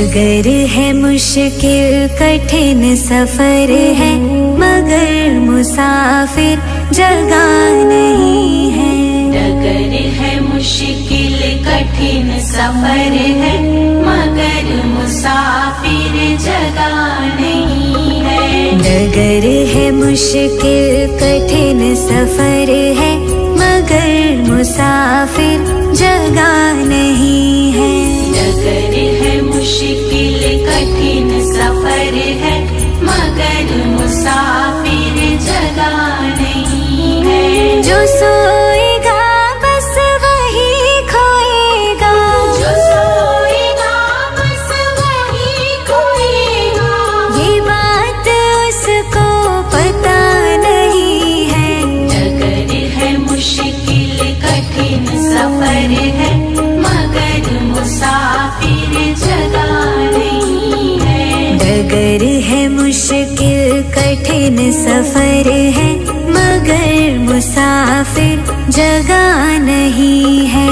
डगर है मुश्किल कठिन सफर है, मगर मुसाफिर जगह नहीं है। डगर है मुश्किल कठिन सफर है, मगर मुसाफिर जगह नहीं है। डगर है मुश्किल कठिन सफर है, मगर मुसाफिर जगह नहीं है। डगर है मुश्किल कठिन सफर है, मगर मुसाफिर जगह नहीं है। जो सोएगा बस वही खोएगा, जो सोएगा बस वही खोएगा। ये बात उसको पता नहीं है। डगर है मुश्किल कठिन सफर है, मगर मुसाफिर जगह नहीं है। डगर है मुश्किल कठिन सफर है, मगर मुसाफिर जगह नहीं है।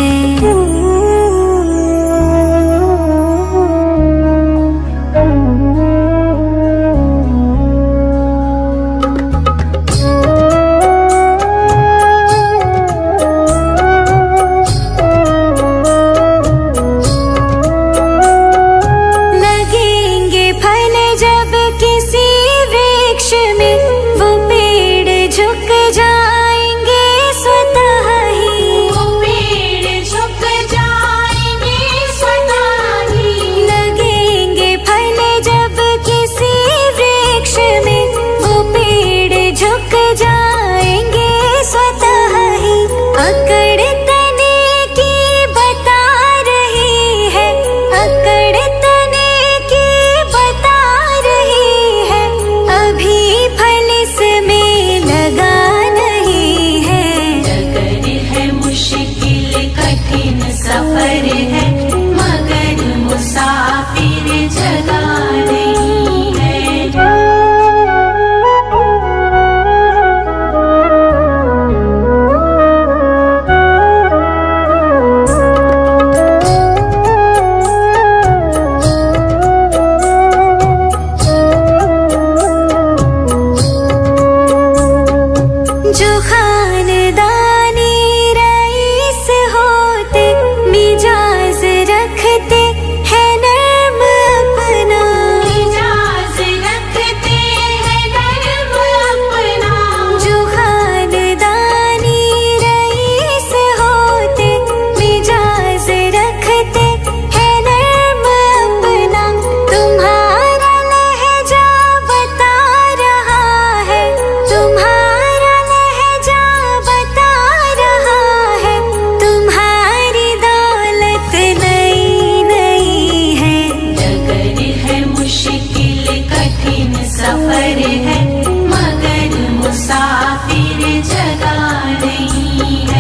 डगर है मुश्किल कठिन सफर है, मगर मुसाफिर जगह नहीं है। डगर है मुश्किल कठिन सफर है, मगर मुसाफिर जगह नहीं है।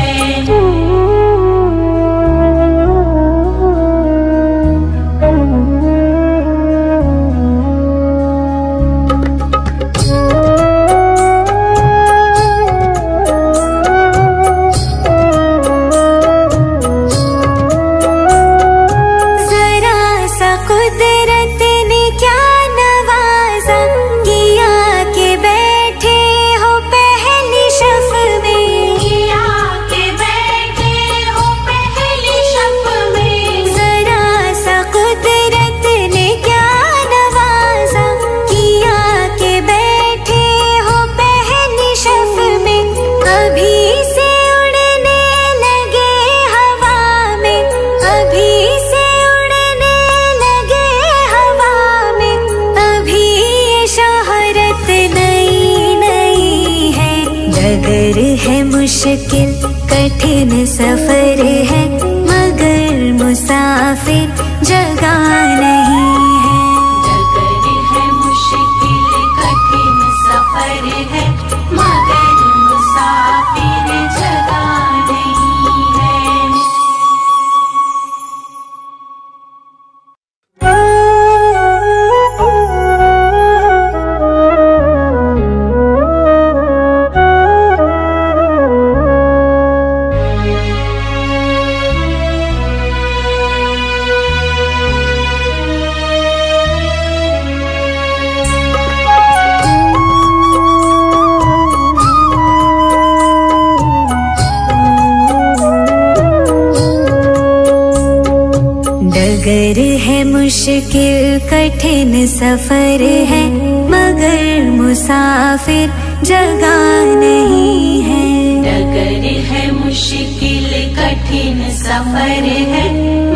डगर है मुश्किल कठिन सफर है, मगर मुसाफिर जगह नहीं है। डगर है मुश्किल कठिन सफर है,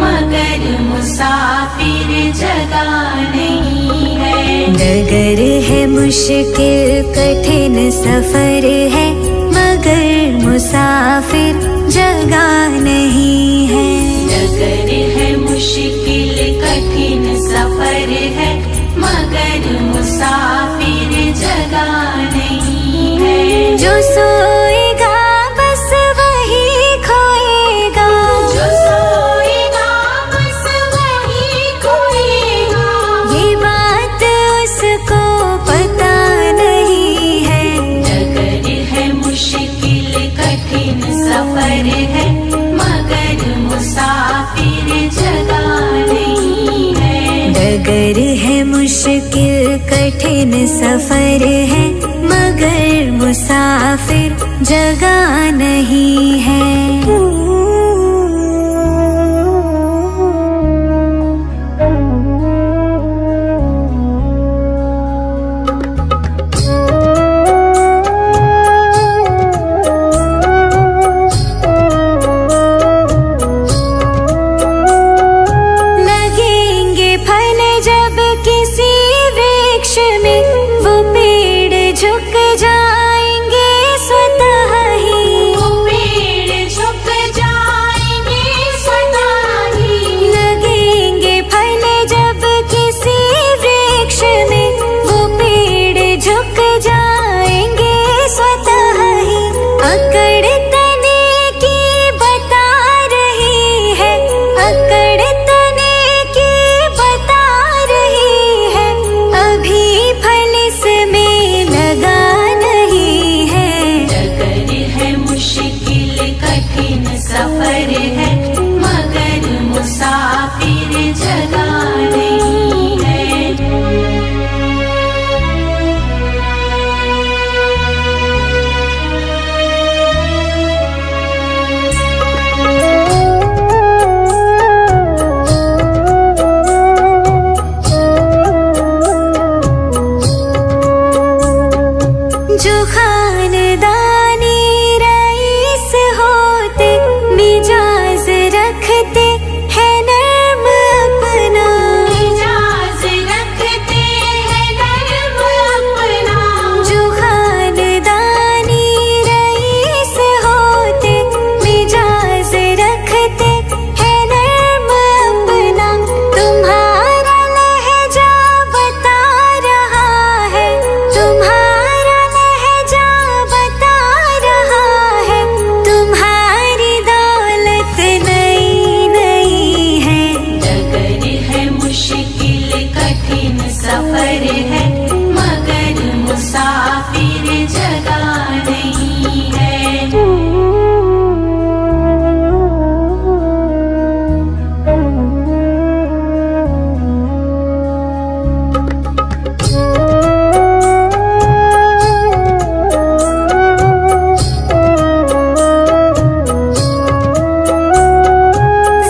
मगर मुसाफिर जगह नहीं है। डगर है मुश्किल कठिन सफर है, मगर मुसाफिर जगह नहीं है। डगर है मुश्किल कठिन सफर है, मगर मुसाफिर जगह नहीं है। जो सोएगा बस वही खोएगा, जो सोएगा बस वही खोएगा। ये बात उसको पता नहीं है। डगर है मुश्किल कठिन सफर है, मगर मुसाफिर जगह नहीं है। डगर है मुश्किल कठिन सफर है, मगर मुसाफिर जगह नहीं है। लगेंगे फल जब किसी वृक्ष में, वो पेड़ झुक जाएंगे स्वतः ही। वो पेड़ झुक जाएंगे स्वतः ही। लगेंगे फल जब किसी वृक्ष में, वो पेड़ झुक जाएंगे स्वतः ही। अकड़ तने की बता रही है, अकड़ तने की बता रही है। अभी फल इसमें लगा नहीं है। डगर है मुश्किल कठिन सफर है, मगर मुसाफिर जगह नहीं है। जो खानदानी रईस होते, मिजाज रखते हैं नर्म अपना। मिजाज रखते हैं नर्म अपना। जो खानदानी रईस होते, मिजाज रखते हैं नर्म अपना। तुम्हारा लहजा बता रहा है, तुम्हारा लहजा बता रहा है। तुम्हारी दौलत नई नई है। डगर है मुश्किल कठिन सफर है, मगर मुसाफिर जगह नहीं है।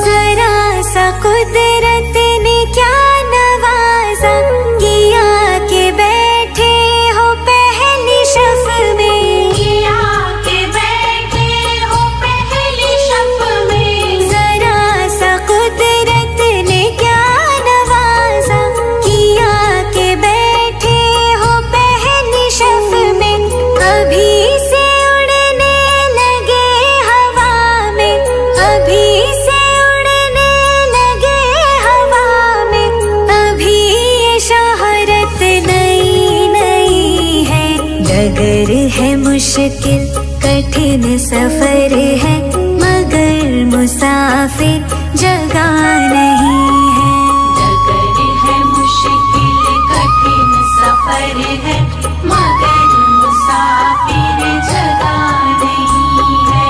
जरा सा कुदरत ने क्या नवाजा, किया के बैठे हो पहली शफ में। किया के बैठे हो पहली शफ में। जरा सा कुदरत ने क्या नवाजा, किया के बैठे हो पहली शफ में। अभी से उड़ने लगे हवा में, अभी से उड़ने लगे हवा में। अभी ये शोहरत नई नई है। डगर है मुश्किल कठिन सफर है, मगर मुसाफिर जगह नहीं है। डगर है मुश्किल कठिन सफर है, मगर मुसाफिर जगह नहीं है।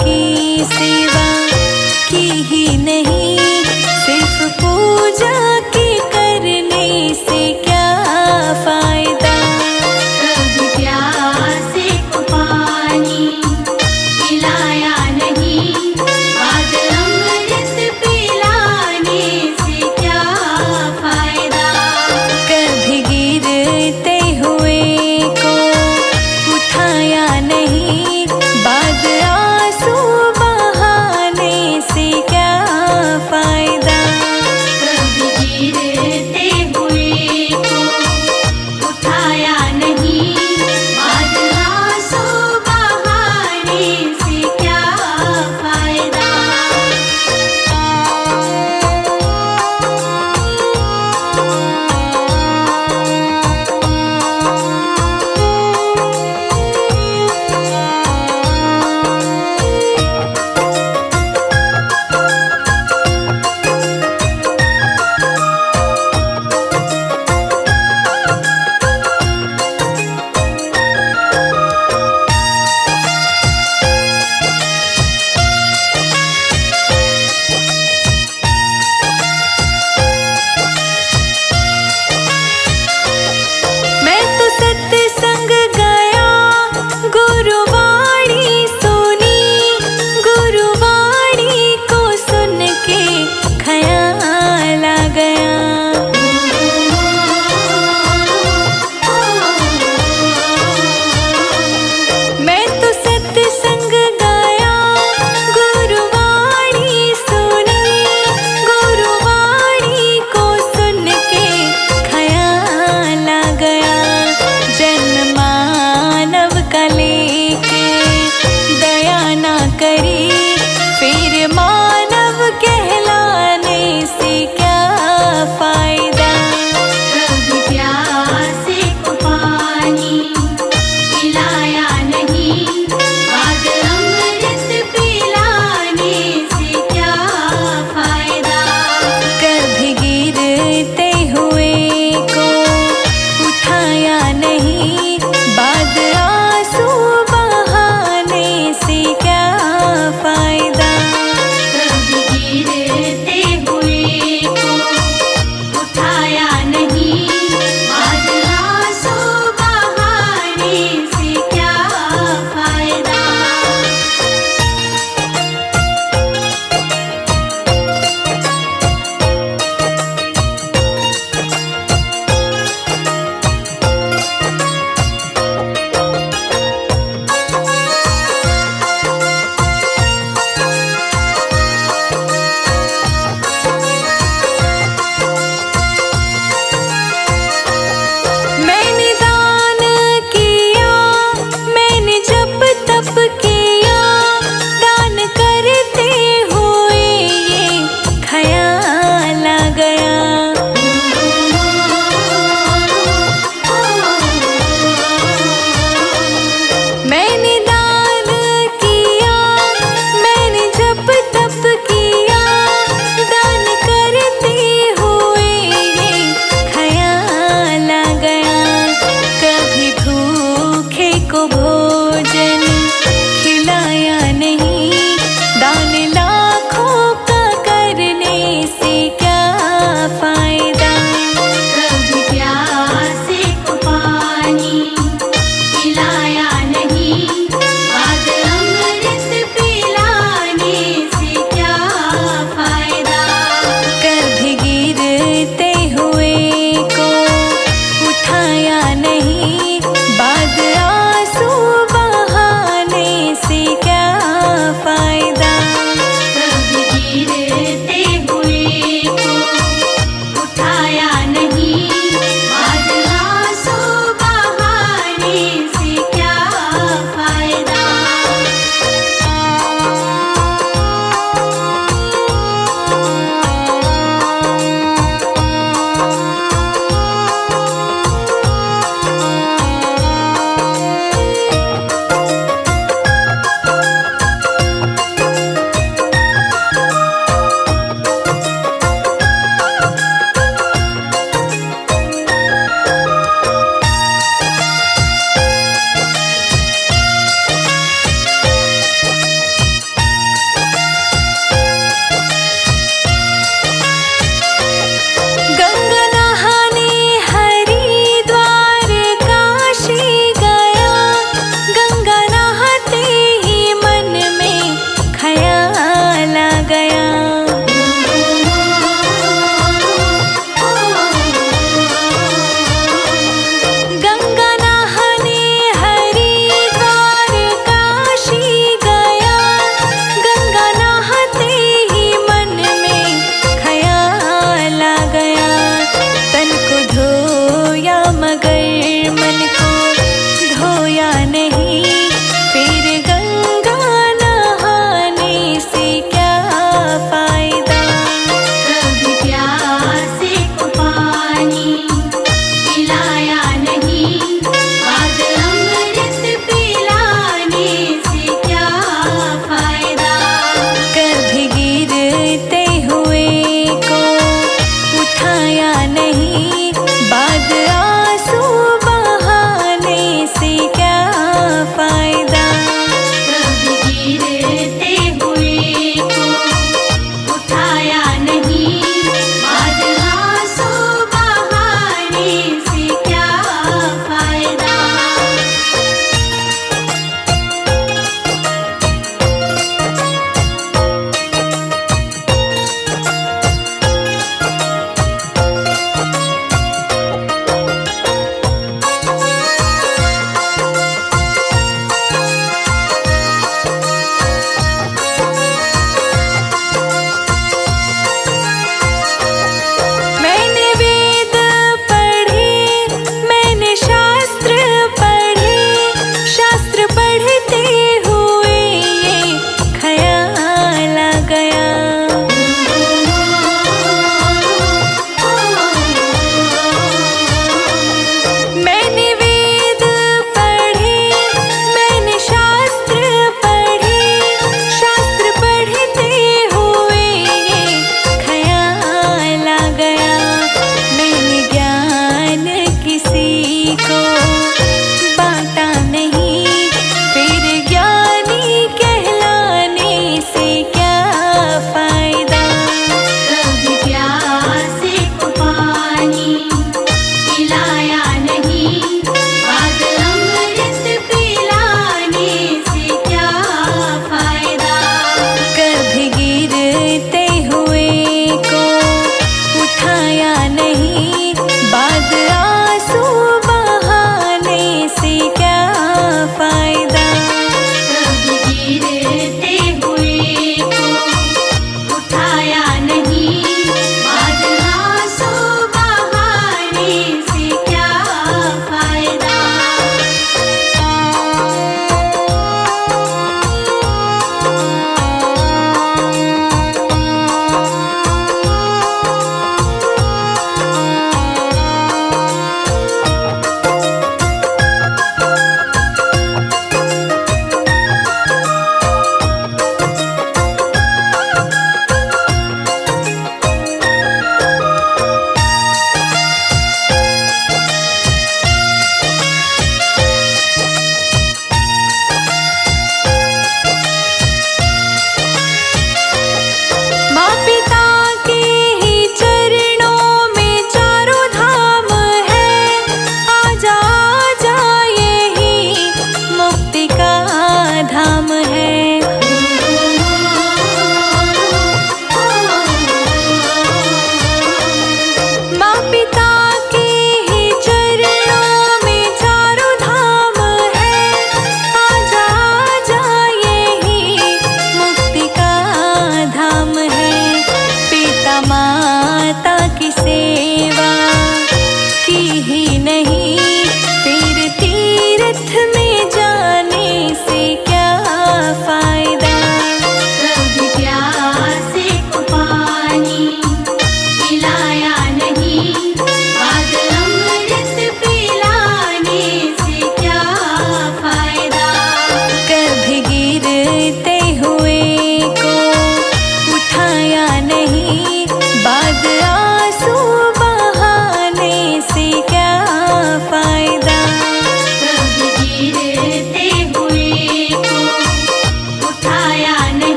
की सेवा की ही नहीं, सिर्फ पूजा की करने से क्या फायदा। कभी प्यासे को पानी पिलाया नहीं, बाद अमृत पिलाने से क्या फायदा। कभी गिरते हुए को उठाया नहीं, बाद आंसू बहाने से क्या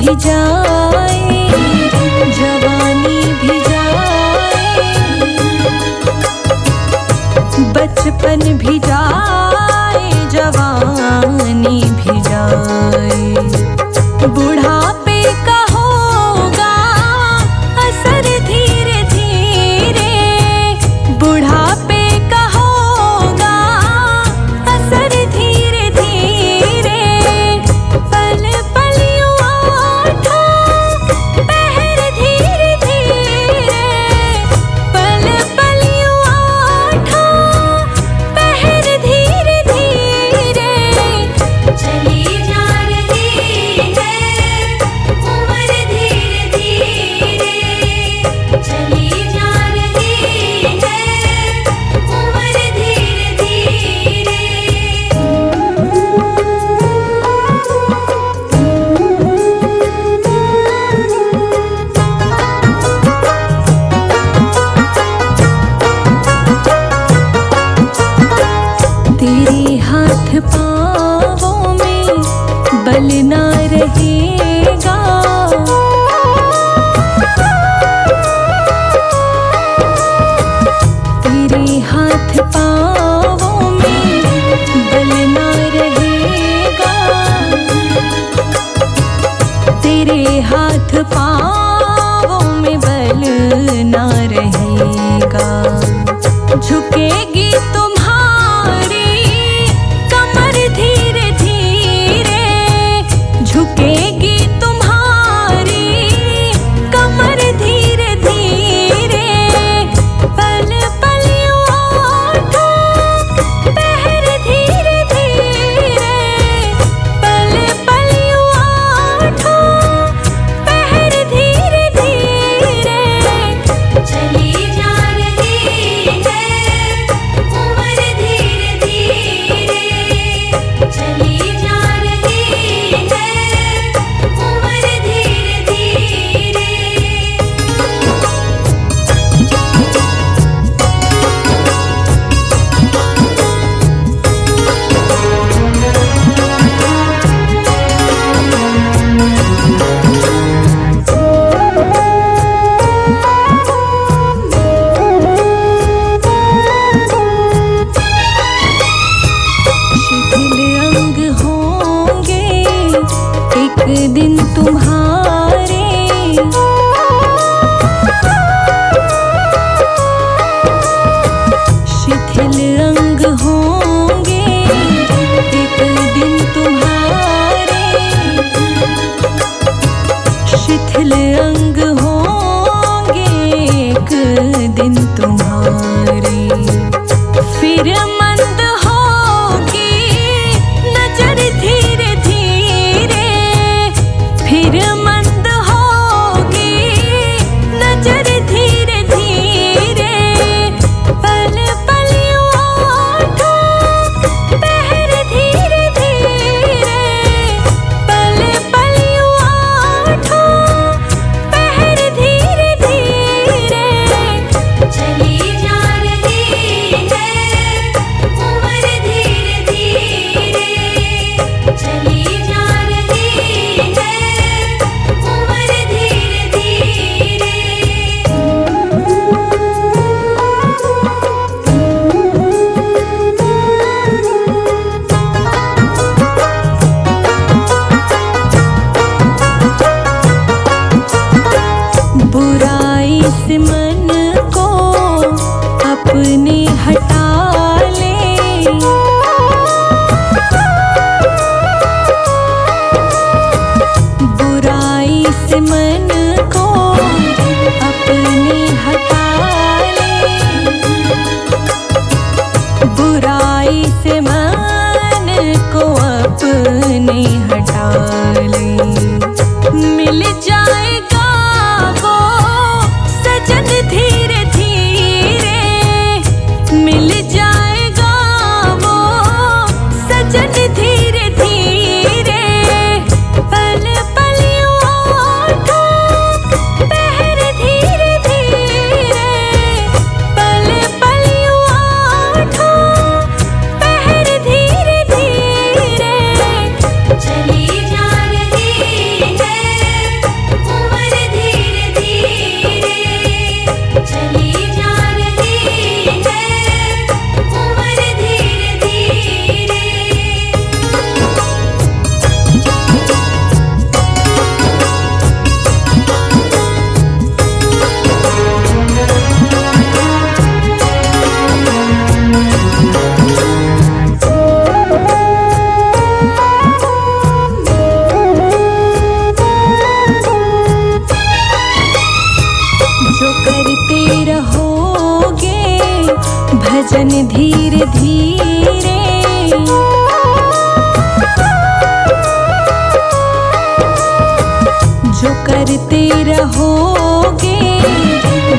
भी जाए, जवानी भी जाए, बचपन भी जाए, जवानी भी जाए। बुढ़ापे का होगा असर धीरे धीरे, बुढ़ापे का होगा असर धीरे धीरे। पल पल उठो पहर धीरे धीरे, पल पल उठो पहर धीरे धीरे। चली जा रही है उम्र धीरे धीरे, चली जा रही है उम्र धीरे धीरे। तेरे हाथ पाँवों में बल ना रहेगा, तेरे हाथ पाँवों में बल ना रहेगा, तेरे हाथ पाँवों में बल ना रहेगा। झुकेगी तुम्हारी कमर धीरे धीरे, झुकेगी तुम्हारी कमर धीरे धीरे। पल पल उठो पहर धीरे धीरे, पल पल उठो पहर धीरे धीरे। चली जा रही है उम्र धीरे धीरे, चली जा रही है उम्र धीरे धीरे। शिथिल अंग होंगे एक दिन तुम्हारे, शिथिल अंग होंगे एक दिन तुम्हारे, शिथिल अंग होंगे एक दिन तुम्हारे। फिर मंद होगी नजर धीरे धीरे, फिर मंद होगी नजर धीरे धीरे। पल पल उठो पहर धीरे धीरे, पल पल उठो पहर धीरे धीरे। चली जा रही है उम्र धीरे धीरे, चली जा रही है उम्र धीरे धीरे। बुराई से मन को अपने हटा ले, बुराई से मन को अपने हटा ले, बुराई से मन को अपने हटा ले। मिल जाएगा वो सजन धीरे धीरे, मिल जाएगा वो सजन धीरे धीरे। पल पल उठो पहर धीरे धीरे, पल पल उठो पहर धीरे धीरे। चली जा रही है भजन धीरे धीरे जो करते रहोगे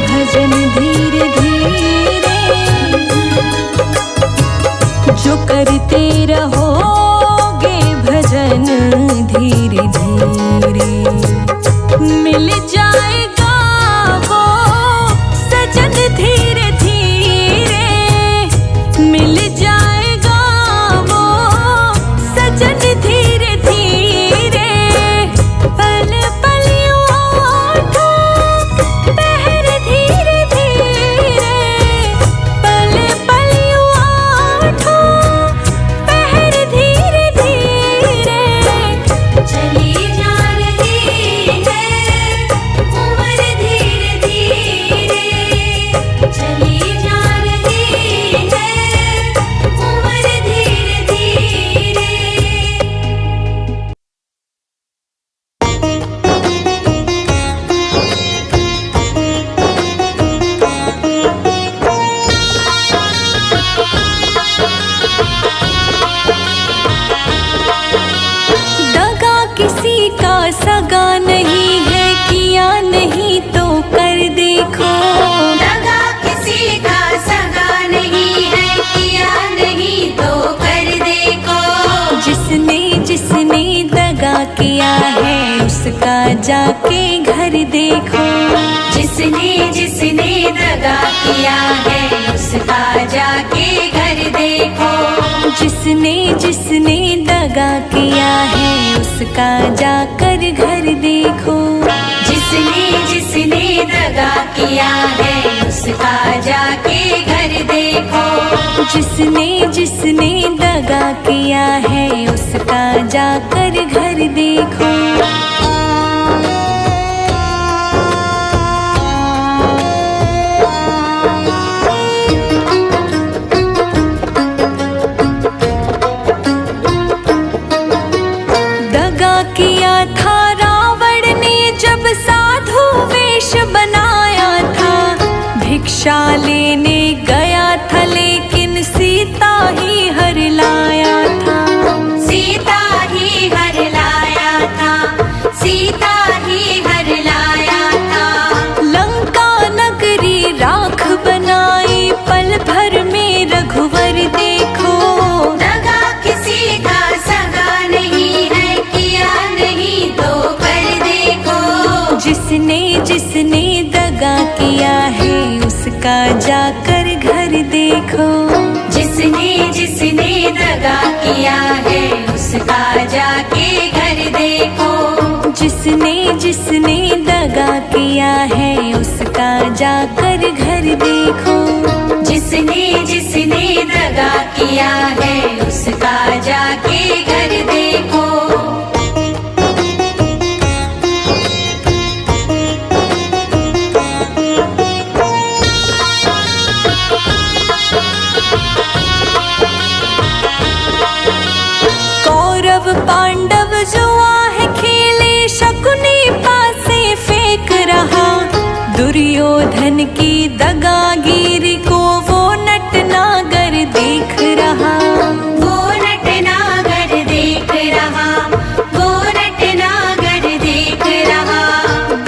भजन धीरे धीरे जो करते रहोगे भजन धीरे धीरे मिल जाएगा वो सजन धीरे धीरे मिल जाएगा वो सजन धीरे धीरे पल पल उठो पहर धीरे धीरे पल पल उठो पहर धीरे धीरे चली जा रही है उम्र धीरे धीरे चली जा रही है उम्र धीरे धीरे दगा किसी का सगा नहीं है किया नहीं तो कर देखो दगा किसी का सगा नहीं है किया नहीं तो कर देखो जिसने जिसने दगा किया है उसका जाके घर देखो जिसने जिसने दगा किया है उसका जाके घर देखो जिसने जिसने दगा किया है उसका जाकर घर देखो जिसने जिसने दगा किया है उसका जाके घर देखो जिसने जिसने दगा किया है उसका जाकर घर देखो दगा किया था रावण ने जब साधु वेश बनाया था भिक्षा लेने गया था लेकिन सीता ही हर लाया था सीता ही हर लाया था सीता ही हर लाया था लंका नगरी राख बनाई पल भर में रघुवर देखो दगा किसी का सगा नहीं है किया नहीं तो कर देखो जिसने जिसने दगा किया है उसका जाकर घर देखो जिसने जिसने दगा किया है उसका जाके घर देखो जिसने जिसने दगा किया है उसका जाकर घर देखो जिसने जिसने दगा किया है उसका जाके घर देखो कौरव पांडव जो आहे खेले शकुनी पासे फेंक रहा दुर्योधन की दगागिरी को वो नटनागर देख रहा वो नटनागर देख रहा वो नटनागर देख रहा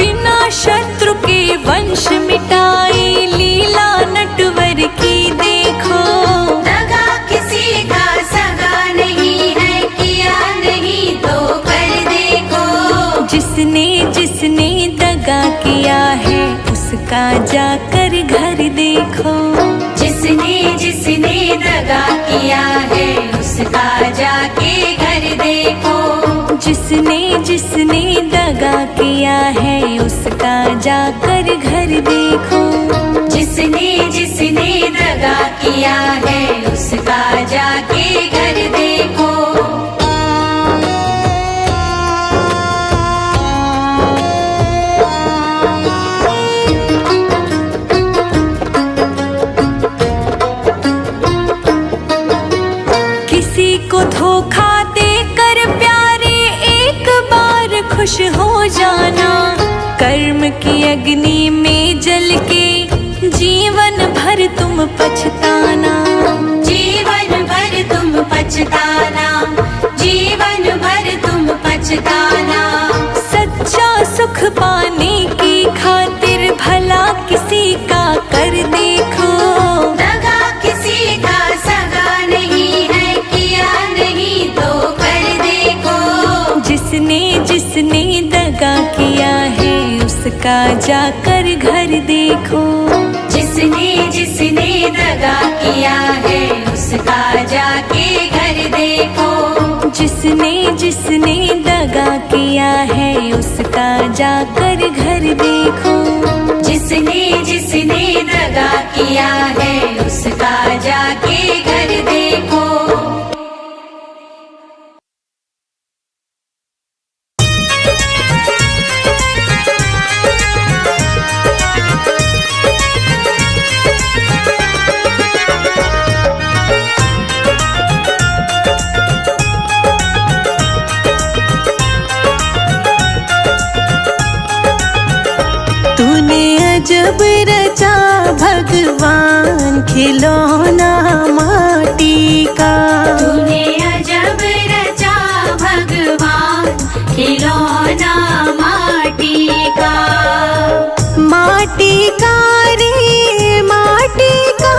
बिना शत्रु के वंश मिटाए लीला नटवर की देखो दगा किसी का सगा नहीं है किया नहीं तो कर देखो जिसने जिसने दगा किया है उसका जाकर घर देखो जिसने जिसने दगा किया है उसका जाके घर देखो जिसने जिसने दगा किया है उसका जाकर घर देखो जिसने जिसने दगा किया है उसका जाके घर देखो खुश हो जाना, कर्म की अग्नि में जल के जीवन भर तुम पछताना। उसका जाकर घर देखो। जिसने जिसने दगा किया है उसका जाके घर देखो। जिसने जिसने दगा किया है उसका जाकर घर देखो। जिसने जिसने दगा किया है उसका जाके घर देखो। जब रचा भगवान खिलौना माटी का। तूने अजब रचा भगवान खिलौना माटी का। माटी का रे माटी का।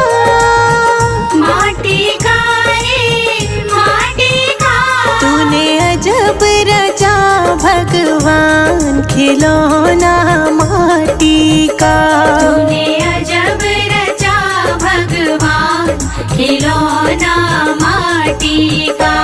माटी का रे माटी का। तूने अजब रचा भगवान खिलौना माटी का। तूने अजब रचा भगवान खिलौना माटी का।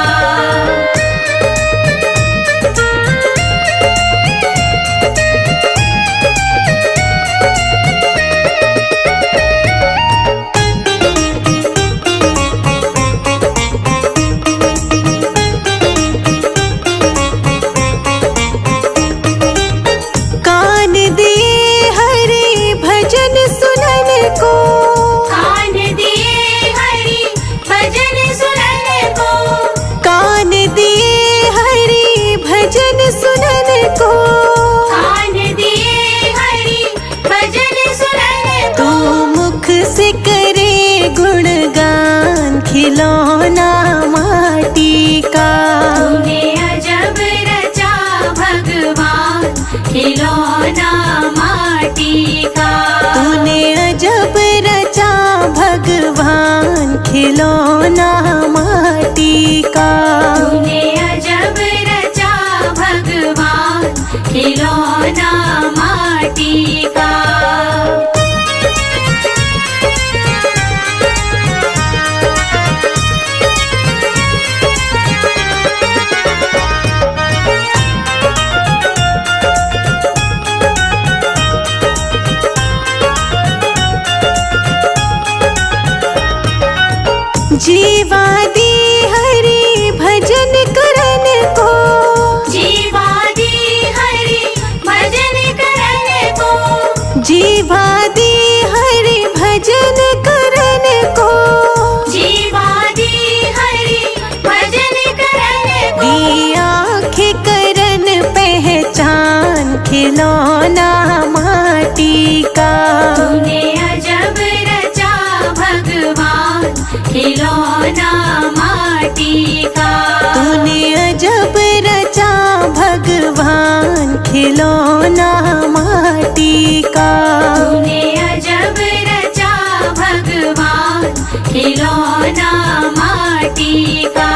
खिलौना माटी का। तूने अजब रचा भगवान खिलौना माटी का। तूने अजब रचा भगवान खिलौना माटी का। तूने अजब रचा भगवान खिलौना माटी का। जीवा दी हरि भजन करन को। जीवा दी हरि भजन करन को। जीवा दी हरि भजन करन को। जीवा दी हरि भजन करन को। दी आँखें करन पहचान खिलौना माटी का। तूने अजब रचा भगवान खिलौना माटी का। तूने अजब रचा भगवान खिलौना माटी का। तूने अजब रचा भगवान खिलौना माटी का।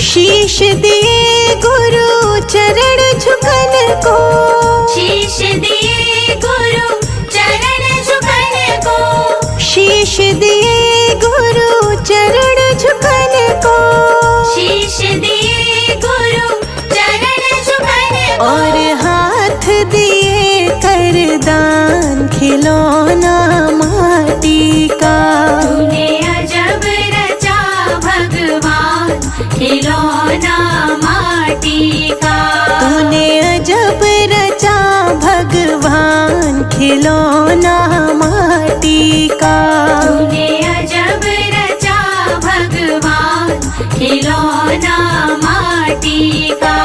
शीश दिए गुरु चरण झुकन को। शीश दिए गुरु चरण झुकन को। शीश दिए गुरु चरण झुकन को। शीश दिए गुरु चरण झुकन को। और हाथ दिए करदान खिलौना माटी का। तूने अजब रचा भगवान खिलौना माटी का। तूने अजब रचा भगवान खिलौना माटी का। तूने अजब रचा भगवान खिलौना माटी का।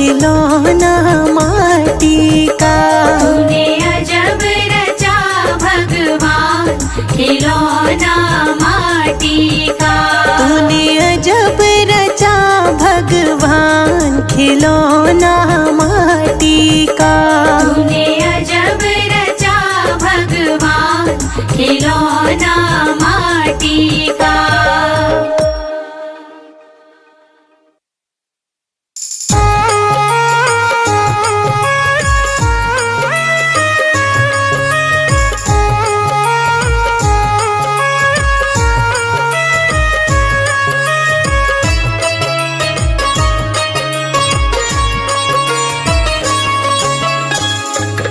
खिलौना माटी का। तूने अजब रचा भगवान खिलौना माटी का। तूने अजब रचा भगवान खिलौना माटी का। तूने अजब रचा भगवान खिलौना माटी का।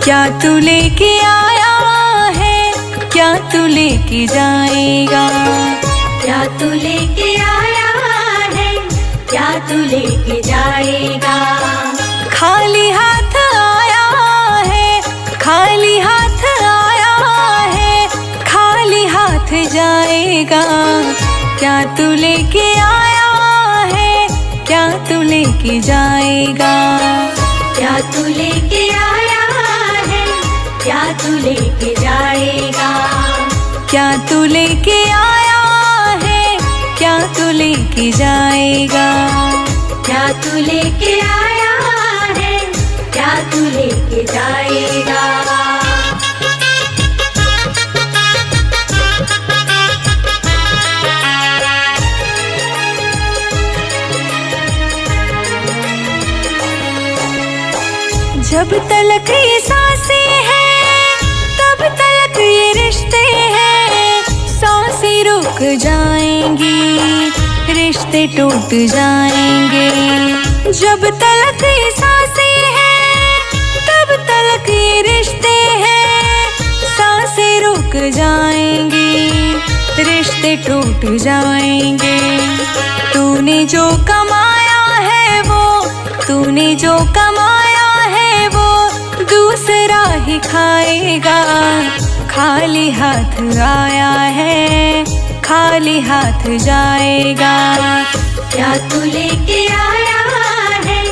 क्या तू लेके आया है, क्या तू लेके जाएगा। क्या तू लेके आया है, क्या तू लेके जाएगा। खाली हाथ आया है, खाली हाथ आया है, खाली हाथ जाएगा। क्या तू लेके आया है, क्या तू लेके जाएगा। क्या तू लेके आया है, क्या तू लेके जाएगा। क्या तू लेके आया है, क्या तू लेके जाएगा। क्या तू लेके आया है, क्या तू लेके जाएगा। जब तलक ये सांसें हैं, तब तलक ये रिश्ते हैं। सांसें रुक जाएंगी, रिश्ते टूट जाएंगे। जब तलक ये सांसें हैं, तब तलक ये रिश्ते हैं। सांसें रुक जाएंगी, रिश्ते टूट जाएंगे। तूने जो कमाया है वो, तूने जो कमाया है वो दूसरा ही खाएगा। खाली हाथ आया है, खाली हाथ जाएगा। क्या तू लेके आया है,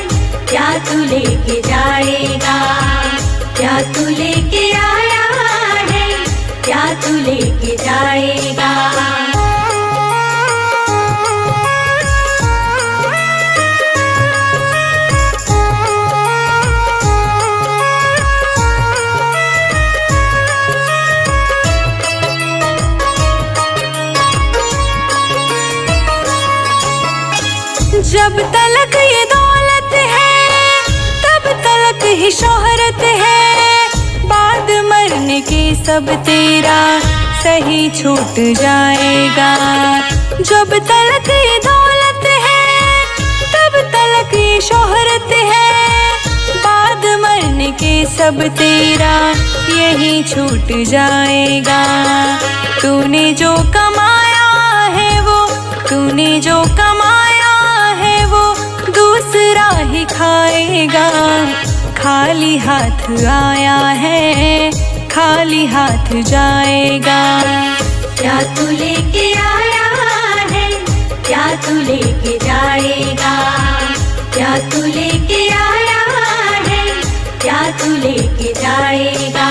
क्या तू लेके जाएगा। क्या तू लेके आया है, क्या तू लेके जाएगा। जब तलक ये दौलत है, तब तलक ही शोहरत है। बाद मरने के सब तेरा सही छूट जाएगा। जब तलक ये दौलत है, तब तलक ये शोहरत है। बाद मरने के सब तेरा यही छूट जाएगा। तूने जो कमाया है वो, तूने जो कमाया दूसरा ही खाएगा। खाली हाथ आया है, खाली हाथ जाएगा। क्या तू लेके आया है, क्या तू लेके जाएगा। क्या तू लेके आया है, क्या तू लेके जाएगा।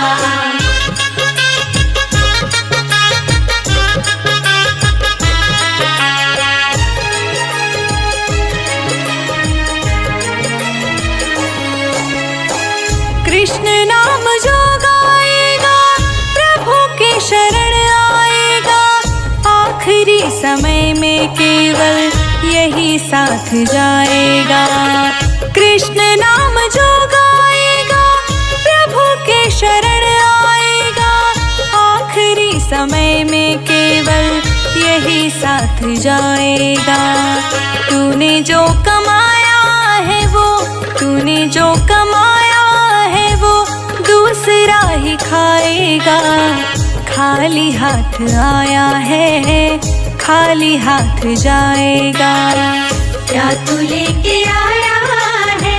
कृष्ण नाम जो गाएगा, प्रभु के शरण आएगा। आखिरी समय में केवल यही साथ जाएगा। कृष्ण नाम जो गाएगा, प्रभु के शरण आएगा। आखिरी समय में केवल यही साथ जाएगा। तूने जो कमाया है वो, तूने जो कमाया है वो दूसरा ही खाएगा। खाली हाथ आया है, खाली हाथ जाएगा। क्या तू लेके आया है,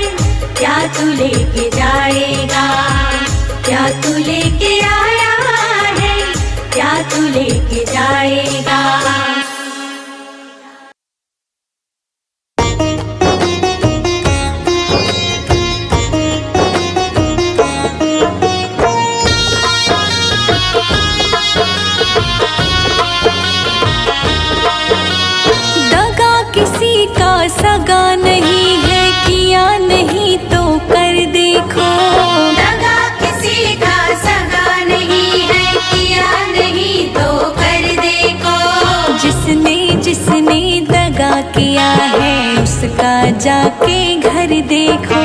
क्या तू लेके जाएगा। क्या तू लेके आया है, क्या तू लेके जाएगा। जाके घर देखो।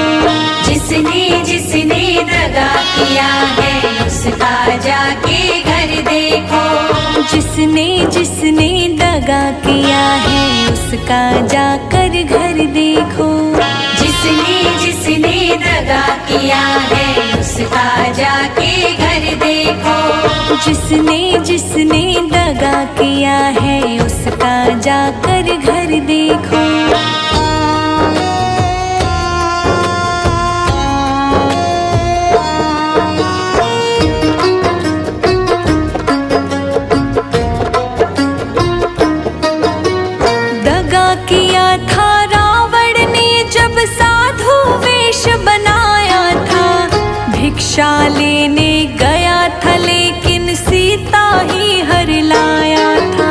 जिसने जिसने दगा किया है उसका जाके घर देखो। जिसने जिसने दगा किया है उसका जाकर घर देखो। जिसने जिसने दगा किया है उसका जाके घर देखो। जिसने जिसने दगा किया है उसका जाकर घर देखो। दगा किया था रावण ने जब साधु वेश बनाया था। भिक्षा लेने गया था लेकिन सीता ही हर लाया था।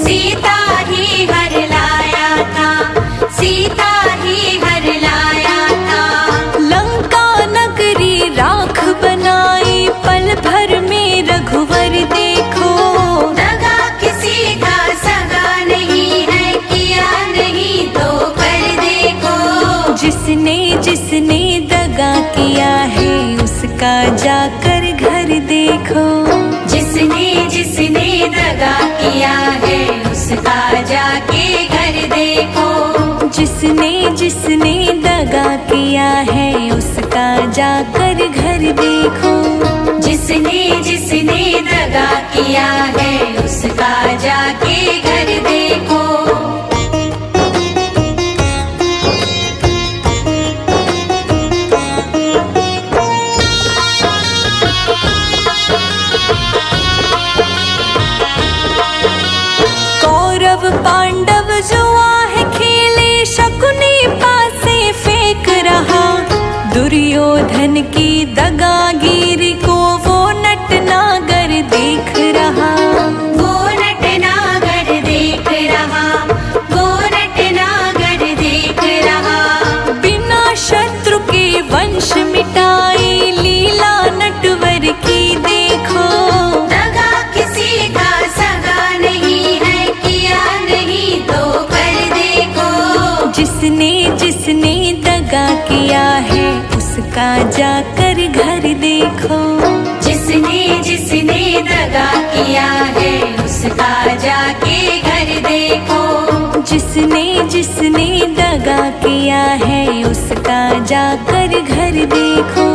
सीता ही हर लाया था। सीता ही हर लाया था। लंका नगरी राख बनाई पल भर में रघुवर देखो। दगा किसी का सगा नहीं है किया नहीं तो कर देखो। जिसने जिसने दगा किया है उसका जाकर घर देखो। जिसने जिसने दगा किया है उसका जाके घर देखो। जिसने जिसने दगा किया है उसका जाकर घर देखो। जिसने जिसने दगा किया है उसका जाके घर देखो। कौरव पांडव जुआ है खेले शकुनी पासे फेंक रहा। दुर्योधन की दगागिरी को वो नटनागर देख रहा। वो नटनागर देख रहा। वो नटनागर देख रहा। बिना शत्रु के वंश मिटाए लीला नटवर की देखो। दगा किसी का सगा नहीं है किया नहीं तो कर देखो। जिसने जिसने दगा किया है उसका जाकर घर देखो। जिसने जिसने दगा किया है उसका जाके घर देखो। जिसने जिसने दगा किया है उसका जाकर घर देखो।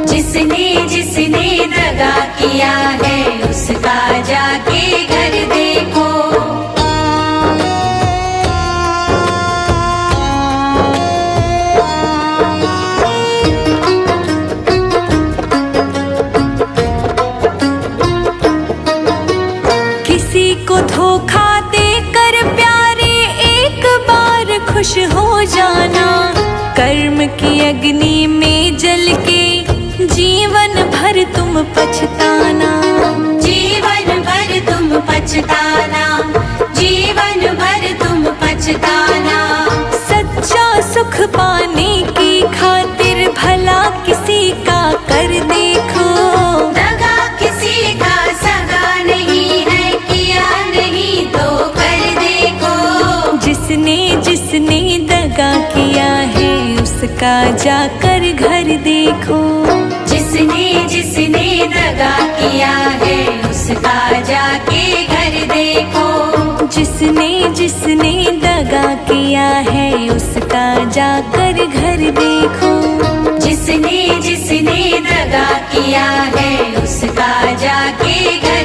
जिसने जिसने दगा किया है उसका जाके घर देखो। किसी को धोखा देकर प्यारे एक बार खुश हो जाना। कर्म की अग्नि में जल के जीवन भर तुम पछताना। जीवन भर तुम पछताना। जीवन भर तुम पछताना। सच्चा सुख पाने की खातिर भला किसी का कर देखो। दगा किसी का सगा नहीं है किया नहीं तो कर देखो। जिसने जिसने दगा किया है उसका जाकर घर देखो। जिसने जिसने दगा किया है उसका जाके घर देखो। जिसने जिसने दगा किया है उसका जाकर घर देखो। जिसने जिसने दगा किया है उसका जाके घर